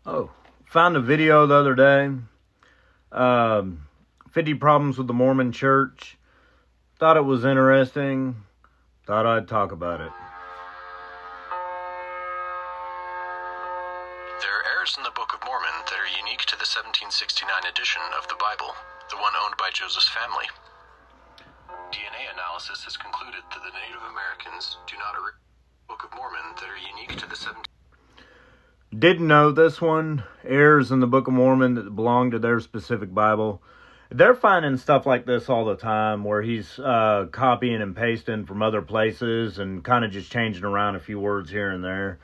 Oh, found a video the other day. 50 problems with the Mormon church. Thought it was interesting. Thought I'd talk about it. There are errors in the Book of Mormon that are unique to the 1769 edition of the Bible, the one owned by Joseph's family. DNA analysis has concluded that the Native Americans do not originate the Book of Mormon that are unique to the 17. Didn't know this one. Errors in the Book of Mormon that belong to their specific Bible. They're finding stuff like this all the time where he's copying and pasting from other places and kind of just changing around a few words here and there.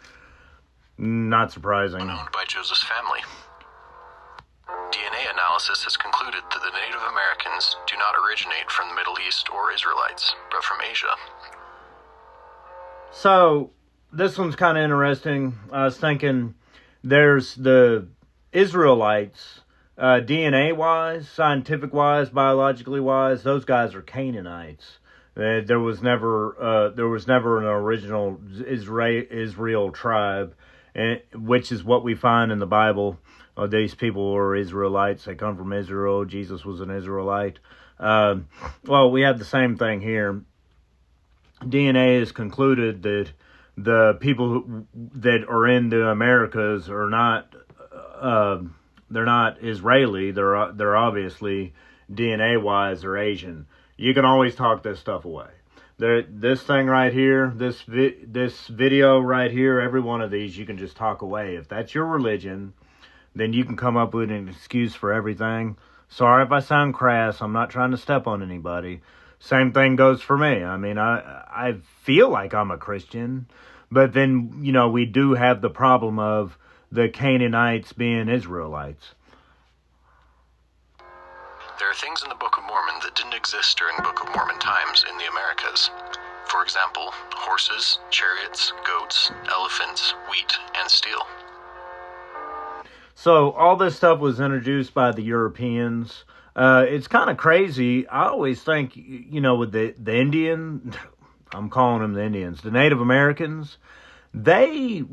Not surprising. Owned by Joseph's family. DNA analysis has concluded that the Native Americans do not originate from the Middle East or Israelites, but from Asia. So, this one's kind of interesting. I was thinking there's the Israelites, DNA-wise, scientific-wise, biologically-wise, those guys are Canaanites. There was never an original Israel tribe, which is what we find in the Bible. These people were Israelites. They come from Israel. Jesus was an Israelite. Well, we have the same thing here. DNA has concluded that the people that are in the Americas are not, they're not Israeli. They're obviously DNA-wise or Asian. You can always talk this stuff away. This thing right here, this video right here, every one of these you can just talk away. If that's your religion, then you can come up with an excuse for everything. Sorry if I sound crass. I'm not trying to step on anybody. Same thing goes for me. I mean, I feel like I'm a Christian, but then, we do have the problem of the Canaanites being Israelites. There are things in the Book of Mormon that didn't exist during Book of Mormon times in the Americas. For example, horses, chariots, goats, elephants, wheat, and steel. So all this stuff was introduced by the Europeans. It's kind of crazy. I always think, with the Indian, I'm calling them the Indians, the Native Americans, I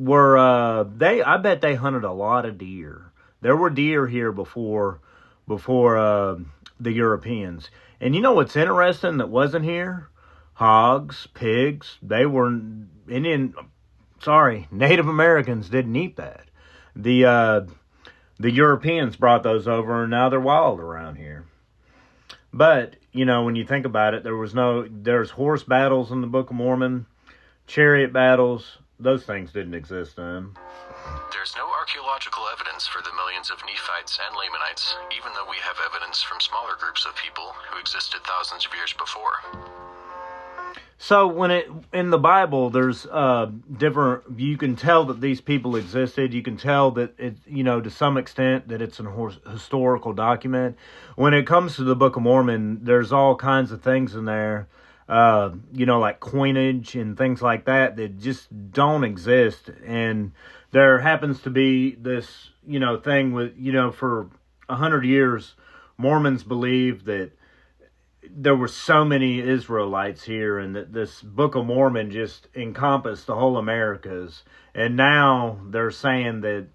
bet they hunted a lot of deer. There were deer here before the Europeans. And you know what's interesting that wasn't here? Hogs, pigs. Native Americans didn't eat that. The Europeans brought those over, and now they're wild around here. But, when you think about it, there's horse battles in the Book of Mormon, chariot battles. Those things didn't exist then. There's no archaeological evidence for the millions of Nephites and Lamanites, even though we have evidence from smaller groups of people who existed thousands of years before. So in the Bible, there's different. You can tell that these people existed. You can tell that it, to some extent, that it's an historical document. When it comes to the Book of Mormon, there's all kinds of things in there, like coinage and things like that just don't exist. And there happens to be this, thing with, for 100 years, Mormons believe that there were so many Israelites here and that this Book of Mormon just encompassed the whole Americas. And now they're saying that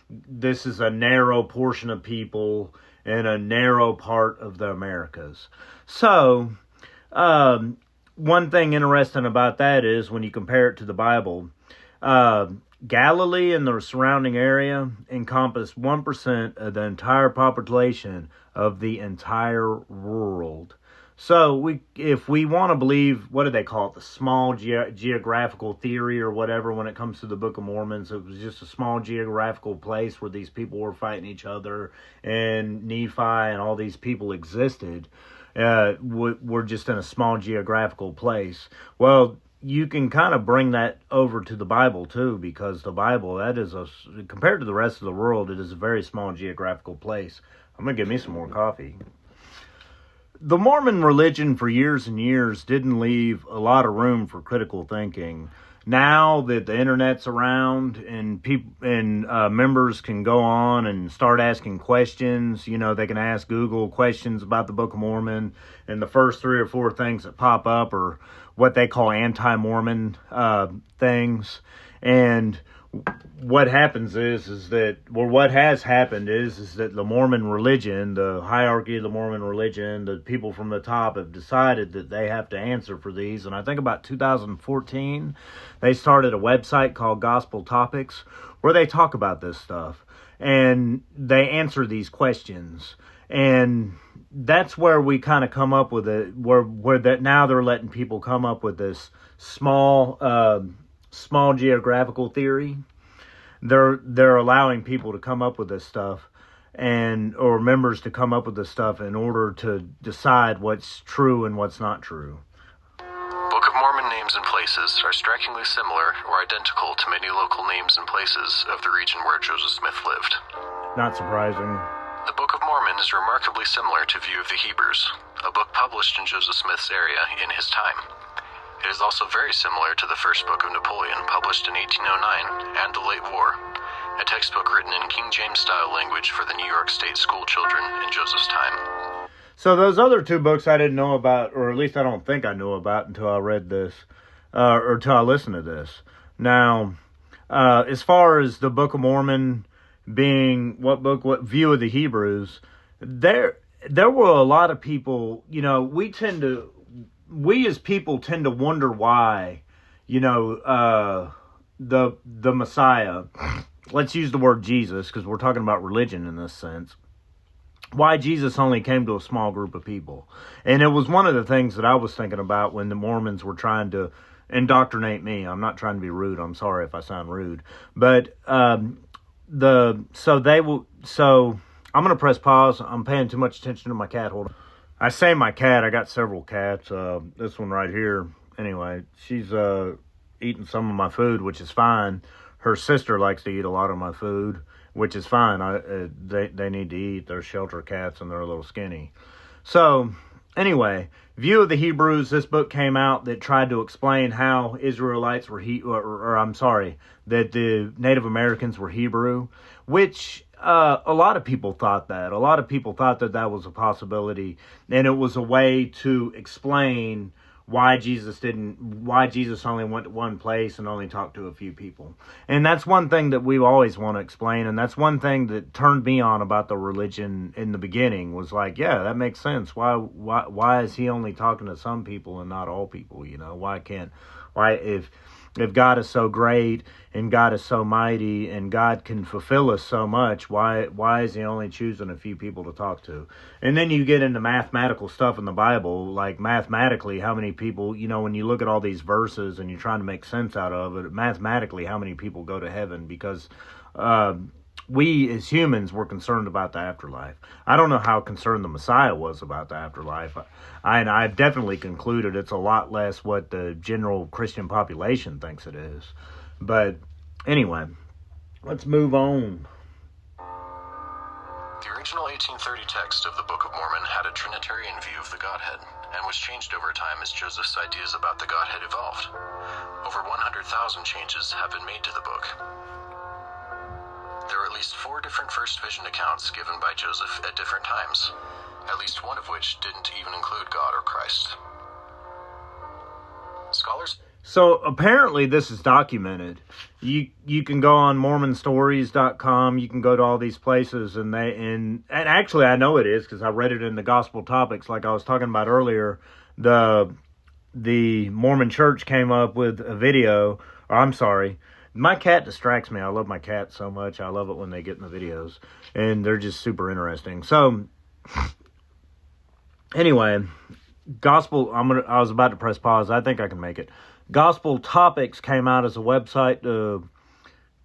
this is a narrow portion of people and a narrow part of the Americas. So, one thing interesting about that is when you compare it to the Bible, Galilee and the surrounding area encompass 1% of the entire population of the entire world. So if we want to believe, what do they call it, the small geographical theory or whatever when it comes to the Book of Mormon, so it was just a small geographical place where these people were fighting each other and Nephi and all these people existed, we're just in a small geographical place. Well, you can kind of bring that over to the Bible too, because the Bible, compared to the rest of the world, it is a very small geographical place. I'm going to get me some more coffee. The Mormon religion for years and years didn't leave a lot of room for critical thinking. Now that the internet's around and people and members can go on and start asking questions, they can ask Google questions about the Book of Mormon, and the first 3 or 4 things that pop up are what they call anti-Mormon things. And what happens is that, or what has happened is that the Mormon religion, the hierarchy of the Mormon religion, the people from the top have decided that they have to answer for these. And I think about 2014, they started a website called Gospel Topics where they talk about this stuff and they answer these questions. And that's where we kind of come up with it, where that now they're letting people come up with this small geographical theory. They're allowing people to come up with this stuff, or members to come up with this stuff in order to decide what's true and what's not true. Book of Mormon names and places are strikingly similar or identical to many local names and places of the region where Joseph Smith lived. Not surprising. The Book of Mormon is remarkably similar to View of the Hebrews, a book published in Joseph Smith's area in his time. It is also very similar to the first book of Napoleon, published in 1809, and The Late War, a textbook written in King James-style language for the New York State school children in Joseph's time. So those other two books I didn't know about, or at least I don't think I knew about until I read this, or until I listened to this. Now, as far as the Book of Mormon being what View of the Hebrews, there were a lot of people, we as people tend to wonder why, the Messiah, let's use the word Jesus because we're talking about religion in this sense, why Jesus only came to a small group of people. And it was one of the things that I was thinking about when the Mormons were trying to indoctrinate me. I'm not trying to be rude. I'm sorry if I sound rude. But so I'm going to press pause. I'm paying too much attention to my cat. Hold on. I say my cat. I got several cats. This one right here. Anyway, she's eating some of my food, which is fine. Her sister likes to eat a lot of my food, which is fine. They need to eat. They're shelter cats and they're a little skinny. So anyway, View of the Hebrews. This book came out that tried to explain how Israelites were that the Native Americans were Hebrew, which a lot of people thought that. A lot of people thought that that was a possibility, and it was a way to explain why Jesus only went to one place and only talked to a few people. And that's one thing that we always want to explain, and that's one thing that turned me on about the religion in the beginning, was like, yeah, that makes sense. Why is he only talking to some people and not all people? If God is so great and God is so mighty and God can fulfill us so much, why is he only choosing a few people to talk to? And then you get into mathematical stuff in the Bible, like mathematically, how many people, when you look at all these verses and you're trying to make sense out of it, mathematically, how many people go to heaven? Because we as humans were concerned about the afterlife. I don't know how concerned the Messiah was about the afterlife. I've definitely concluded it's a lot less what the general Christian population thinks it is. But anyway, let's move on. The original 1830 text of the Book of Mormon had a Trinitarian view of the Godhead, and was changed over time as Joseph's ideas about the Godhead evolved. Over 100,000 changes have been made to the book. There are at least 4 different first vision accounts given by Joseph at different times, at least one of which didn't even include God or Christ. Scholars... So apparently this is documented. You can go on MormonStories.com. You can go to all these places, and actually I know it is because I read it in the Gospel Topics, like I was talking about earlier. The Mormon Church came up with a video. Or I'm sorry. My cat distracts me. I love my cat so much. I love it when they get in the videos, and they're just super interesting. So anyway, I was about to press pause. I think I can make it. Gospel Topics came out as a website to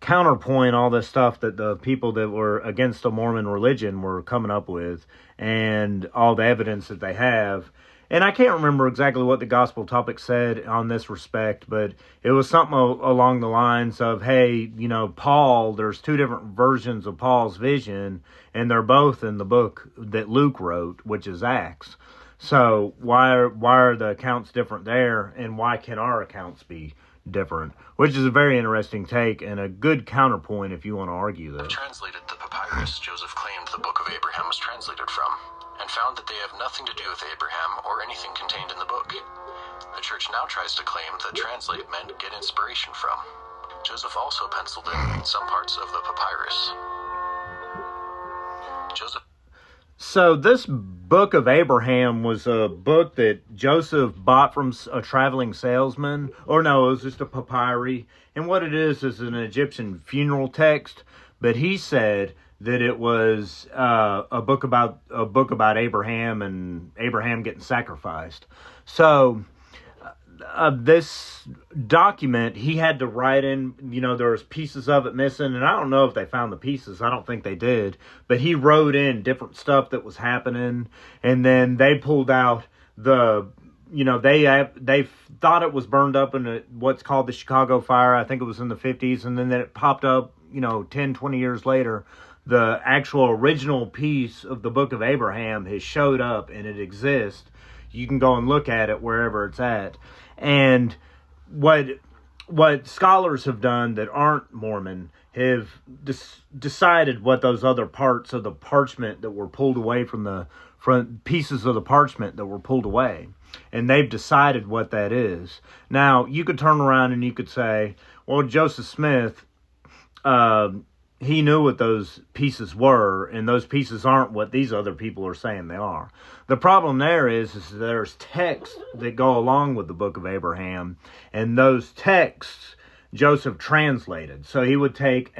counterpoint all this stuff that the people that were against the Mormon religion were coming up with, and all the evidence that they have. And I can't remember exactly what the Gospel Topics said on this respect, but it was something along the lines of, hey, Paul, there's 2 different versions of Paul's vision, and they're both in the book that Luke wrote, which is Acts. So why are the accounts different there, and why can our accounts be different? Which is a very interesting take and a good counterpoint if you want to argue this. Translated the papyrus Joseph claimed the Book of Abraham was translated from, and found that they have nothing to do with Abraham or anything contained in the book. The church now tries to claim that translate meant get inspiration from. Joseph also penciled in some parts of the papyrus. So this book of Abraham was a book that Joseph bought from a traveling salesman. Or no, it was just a papyri. And what it is an Egyptian funeral text. But he said that it was a book about Abraham and Abraham getting sacrificed. So this document, he had to write in, there was pieces of it missing, and I don't know if they found the pieces. I don't think they did, but he wrote in different stuff that was happening, and then they pulled out they thought it was burned up in what's called the Chicago fire. I think it was in the 50s, and then it popped up, 10, 20 years later. The actual original piece of the Book of Abraham has showed up, and it exists. You can go and look at it wherever it's at. And what scholars have done that aren't Mormon have decided what those other parts of the parchment that were pulled away from pieces of the parchment that were pulled away. And they've decided what that is. Now, you could turn around and you could say, well, Joseph Smith, he knew what those pieces were, and those pieces aren't what these other people are saying they are. The problem there is there's texts that go along with the Book of Abraham, and those texts Joseph translated. So he would take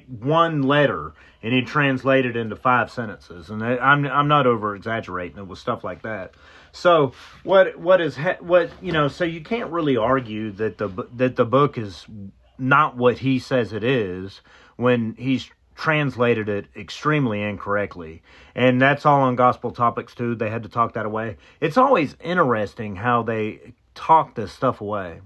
one letter and he'd translate it into 5 sentences. And I'm not over exaggerating it with stuff like that. So so you can't really argue that the book is not what he says it is when he's translated it extremely incorrectly. And that's all on Gospel Topics too. They had to talk that away. It's always interesting how they talk this stuff away.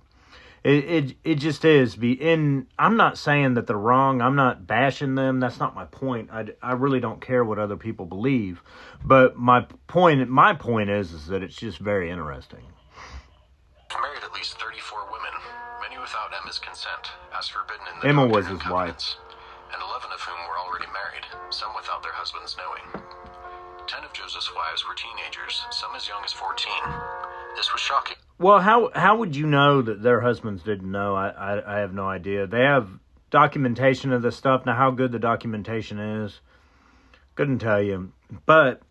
It just is. I'm not saying that they're wrong. I'm not bashing them. That's not my point. I really don't care what other people believe. But my point is that it's just very interesting. Married at least 34 women, many without Emma's consent, as forbidden in the Emma Doctrine was and his wife. Covenants, and 11 of whom were already married, some without their husbands knowing. 10 of Joseph's wives were teenagers, some as young as 14. This was shocking. Well, how would you know that their husbands didn't know? I have no idea. They have documentation of this stuff. Now, how good the documentation is, couldn't tell you. But,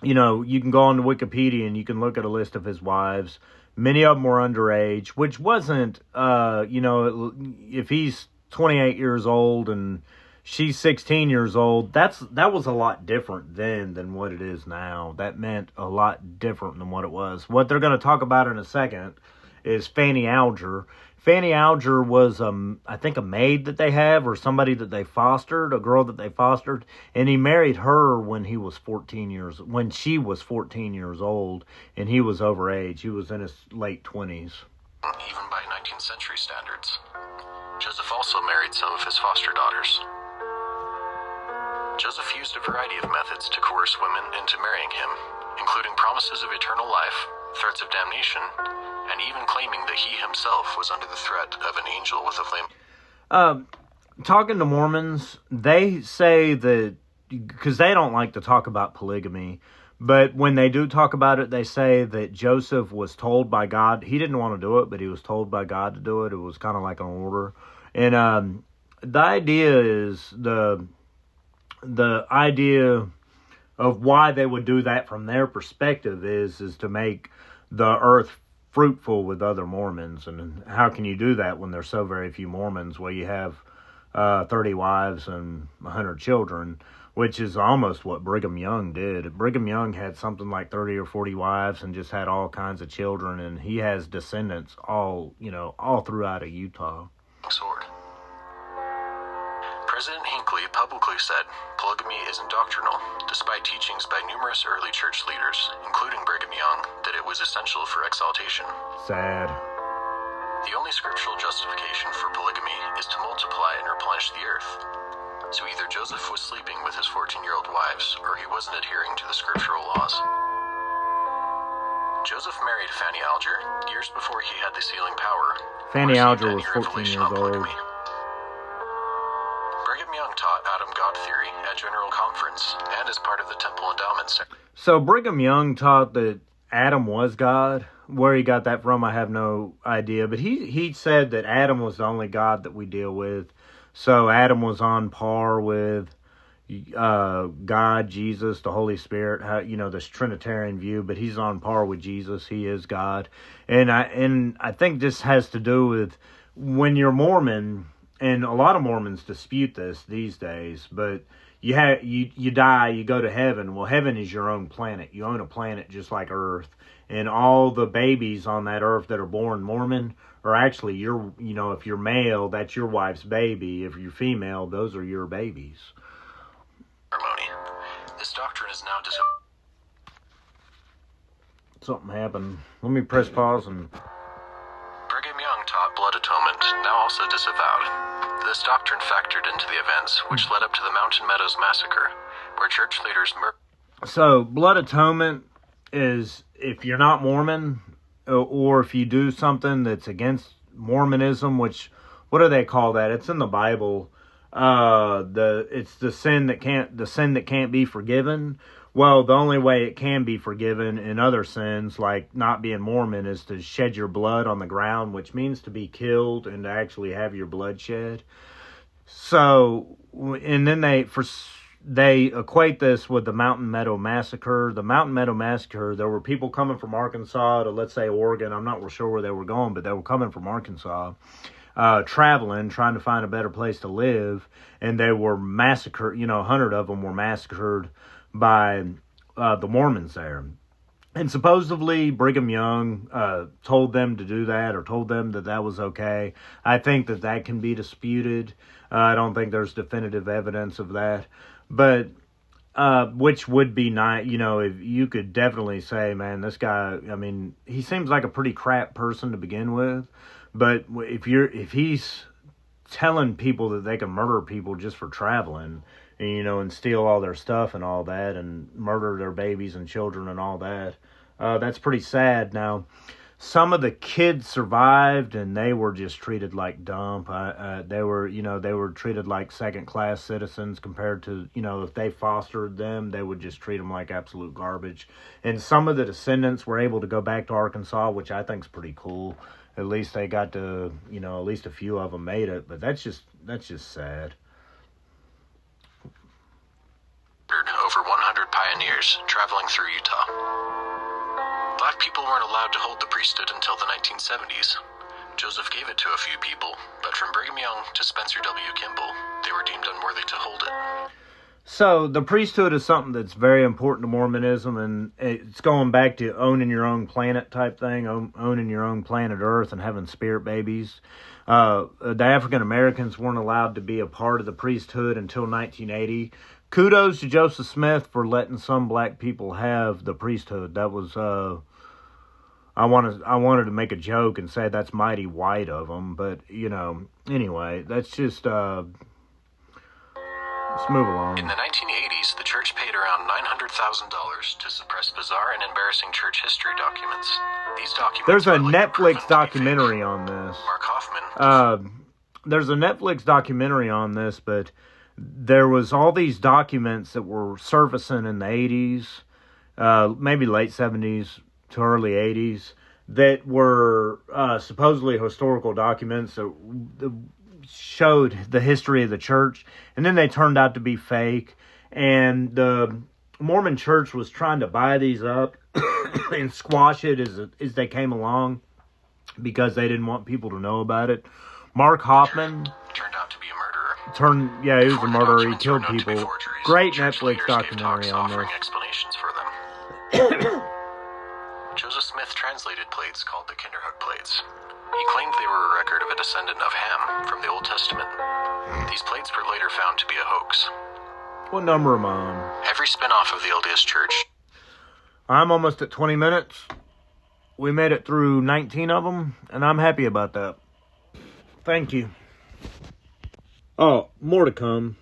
you can go on to Wikipedia and you can look at a list of his wives. Many of them were underage, which wasn't, if he's 28 years old and she's 16 years old, that was a lot different then than what it is now. That meant a lot different than what it was. What they're going to talk about in a second is Fanny Alger. Fanny Alger was, I think, a maid that they have, or somebody that they fostered, a girl that they fostered, and he married her when she was 14 years old, and he was overage. He was in his late 20s. Even by 19th century standards. Joseph also married some of his foster daughters. Joseph used a variety of methods to coerce women into marrying him, including promises of eternal life, threats of damnation, and even claiming that he himself was under the threat of an angel with a flame. Talking to Mormons, they say that, because they don't like to talk about polygamy, but when they do talk about it, they say that Joseph was told by God. He didn't want to do it, but he was told by God to do it. It was kind of like an order. And the idea is the idea of why they would do that from their perspective is to make the earth fruitful with other Mormons. And how can you do that when there's so very few Mormons? Well, you have 30 wives and 100 children, which is almost what Brigham Young did. Brigham Young had something like 30 or 40 wives and just had all kinds of children, and he has descendants all throughout of Utah. Sword. President Hinckley publicly said polygamy isn't doctrinal, despite teachings by numerous early church leaders, including Brigham Young, that it was essential for exaltation. Sad. The only scriptural justification for polygamy is to multiply and replenish the earth. So either Joseph was sleeping with his 14-year-old wives, or he wasn't adhering to the scriptural laws. Joseph married Fanny Alger years before he had the sealing power. Fanny Alger was 14 years old. Brigham Young taught Adam God theory at General Conference and as part of the Temple Endowment. So Brigham Young taught that Adam was God. Where he got that from, I have no idea. But he said that Adam was the only God that we deal with. So Adam was on par with God, Jesus, the Holy Spirit, this Trinitarian view, but he's on par with Jesus. He is God. And I think this has to do with when you're Mormon, and a lot of Mormons dispute this these days, but you die, you go to heaven. Well, heaven is your own planet. You own a planet just like Earth, and all the babies on that Earth that are born Mormon are actually if you're male, that's your wife's baby. If you're female, those are your babies. This doctrine is now Something happened. Let me press pause and... Brigham Young taught blood atonement, now also disavowed. This doctrine factored into the events which led up to the Mountain Meadows Massacre, where church leaders So, blood atonement is if you're not Mormon, or if you do something that's against Mormonism, which, what do they call that? It's in the Bible. It's the sin that can't be forgiven. Well, the only way it can be forgiven in other sins, like not being Mormon, is to shed your blood on the ground, which means to be killed and to actually have your blood shed. So, and then they equate this with the Mountain Meadow Massacre. The Mountain Meadow Massacre, there were people coming from Arkansas to, let's say, Oregon. I'm not real sure where they were going, but they were coming from Arkansas. Traveling, trying to find a better place to live, and they were massacred. 100 of them were massacred by the Mormons there. And supposedly Brigham Young told them to do that, or told them that that was okay. I think that can be disputed. I don't think there's definitive evidence of that. But which would be nice, if you could definitely say, man, this guy, he seems like a pretty crap person to begin with. But if he's telling people that they can murder people just for traveling, and steal all their stuff and all that, and murder their babies and children and all that, that's pretty sad. Now, some of the kids survived, and they were just treated like dump. They were treated like second-class citizens compared to, if they fostered them, they would just treat them like absolute garbage. And some of the descendants were able to go back to Arkansas, which I think is pretty cool. At least they got to, at least a few of them made it. But that's just sad. Over 100 pioneers traveling through Utah. Black people weren't allowed to hold the priesthood until the 1970s. Joseph gave it to a few people, but from Brigham Young to Spencer W. Kimball, they were deemed unworthy to hold it. So the priesthood is something that's very important to Mormonism, and it's going back to owning your own planet type thing, owning your own planet Earth and having spirit babies. The African Americans weren't allowed to be a part of the priesthood until 1980. Kudos to Joseph Smith for letting some black people have the priesthood. That was, I wanted to make a joke and say that's mighty white of them, but, anyway, that's just, let's move along. In the 1980s, the church paid around $900,000 to suppress bizarre and embarrassing church history documents. These documents There's a Netflix documentary on this. Mark Hoffman. There's a Netflix documentary on this, but there was all these documents that were surfacing in the 80s, maybe late 70s to early 80s, that were supposedly historical documents that showed the history of the church, and then they turned out to be fake, and the Mormon church was trying to buy these up and squash it as they came along because they didn't want people to know about it. Mark Hoffman turned out to be a murderer. He was a murderer. He killed people. Great Netflix documentary on this. Explanations for them. Joseph Smith translated plates called the Kinderhook plates. He claimed they were a record of a descendant of Ham from the Old Testament. These plates were later found to be a hoax. What number am I on? Every spin-off of the LDS Church. I'm almost at 20 minutes. We made it through 19 of them, and I'm happy about that. Thank you. Oh, more to come.